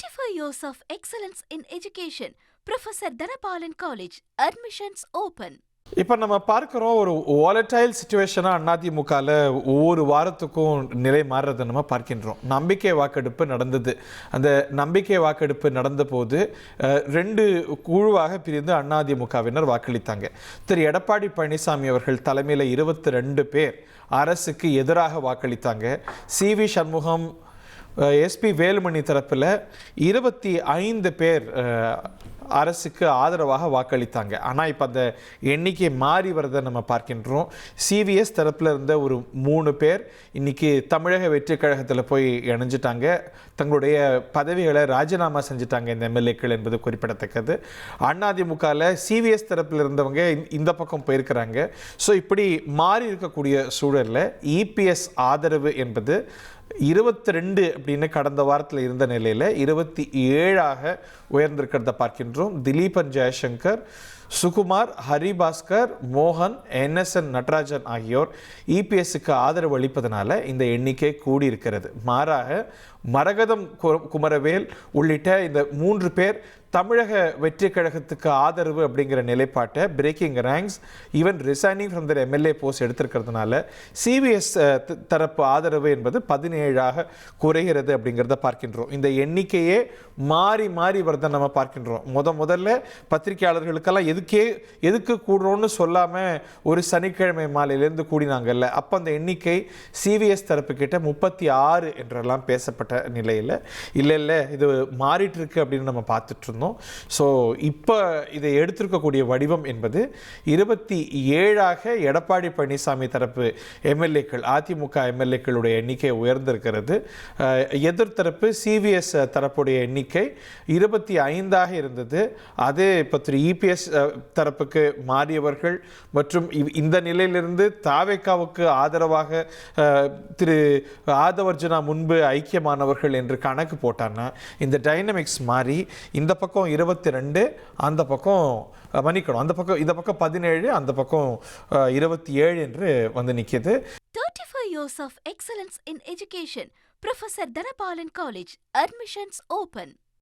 35 years of excellence in education. Professor Dhanapalan College. Admissions open. இப்போ நம்ம பார்க்குறோம் ஒரு வாலடைல் சிச்சுவேஷனாக அதிமுகவில் ஒவ்வொரு வாரத்துக்கும் நிலை மாறுறதை நம்ம பார்க்கின்றோம். நம்பிக்கை வாக்கெடுப்பு நடந்தது. அந்த நம்பிக்கை வாக்கெடுப்பு நடந்த போது 2 குழுவாக பிரிந்து அதிமுகவினர் வாக்களித்தாங்க. திரு எடப்பாடி பழனிசாமி அவர்கள் தலைமையில் 22 பேர் அரசுக்கு எதிராக வாக்களித்தாங்க. சி.வி. சண்முகம், எஸ்பி வேலுமணி தரப்பில் 25 பேர் அரசுக்கு ஆதரவாக வாக்களித்தாங்க. ஆனால் இப்போ அந்த எண்ணிக்கை மாறி வரதை நம்ம பார்க்கின்றோம். சிவிஎஸ் தரப்பில் இருந்த ஒரு 3 பேர் இன்றைக்கி தமிழக வெற்றி கழகத்தில் போய் இணைஞ்சிட்டாங்க. தங்களுடைய பதவிகளை ராஜினாமா செஞ்சுட்டாங்க இந்த எம்எல்ஏக்கள் என்பது குறிப்பிடத்தக்கது. அதிமுகவில் சிவிஎஸ் தரப்பில் இருந்தவங்க இந்த பக்கம் போயிருக்கிறாங்க. ஸோ இப்படி மாறி இருக்கக்கூடிய சூழலில் இபிஎஸ் ஆதரவு என்பது 22 அப்படின்னு கடந்த வாரத்தில் இருந்த நிலையில் 27ஆக உயர்ந்திருக்கிறத பார்க்கின்றோம். திலீபன் ஜெயசங்கர், சுகுமார், ஹரிபாஸ்கர், மோகன், NSN நடராஜன் ஆகியோர் இபிஎஸ்க்கு ஆதரவு அளிப்பதனால இந்த எண்ணிக்கை கூடியிருக்கிறது. மாறாக மரகதம் குமரவேல் உள்ளிட்ட இந்த 3 பேர் தமிழக வெற்றி கழகத்துக்கு ஆதரவு அப்படிங்கிற நிலைப்பாட்டை breaking ranks even resigning from their MLA post எடுத்திருக்கிறதுனால சிவிஎஸ் தரப்பு ஆதரவு என்பது 17ஆக குறைகிறது அப்படிங்கிறத பார்க்கின்றோம். இந்த எண்ணிக்கையே மாறி மாறி வரதை நம்ம பார்க்கின்றோம். முதல்ல பத்திரிகையாளர்களுக்கெல்லாம் எதுக்கு கூடுறோன்னு சொல்லாமல் ஒரு சனிக்கிழமை மாலையிலேருந்து கூடினாங்கல்ல, அப்போ அந்த எண்ணிக்கை சிவிஎஸ் தரப்பு கிட்ட 36 என்றெல்லாம் பேசப்பட்ட நிலையில் இல்லை இது மாறிட்டு இருக்கு அப்படின்னு நம்ம பார்த்துட்டு இருந்தோம். ஸோ இப்போ இதை எடுத்திருக்கக்கூடிய வடிவம் என்பது 27ஆக எடப்பாடி பழனிசாமி தரப்பு எம்எல்ஏக்கள், அதிமுக எம்எல்ஏக்களுடைய எண்ணிக்கை உயர்ந்திருக்கிறது. எதிர்த்தரப்பு சிவிஎஸ் தரப்புடைய எண்ணிக்கை 25ஆக இருந்தது. அதே இப்போ திரு இபிஎஸ் தரப்புக்கு மாறியவர்கள் மற்றும் இந்த நிலையிலிருந்து தாவேக்காவுக்கு ஆதரவாக திரு ஆதவர்ஜனா முன்பு ஐக்கியமானவர்கள் என்று கணக்கு போட்டான்னா இந்த டைனமிக்ஸ் மாறி இந்த பக்கம் 22, அந்த பக்கம் மன்னிக்கணும், இந்த பக்கம் 17, அந்த பக்கம் 27 என்று வந்து நிற்கிது. 35 years of excellence in education. Professor Dhanapalan College. Admissions open.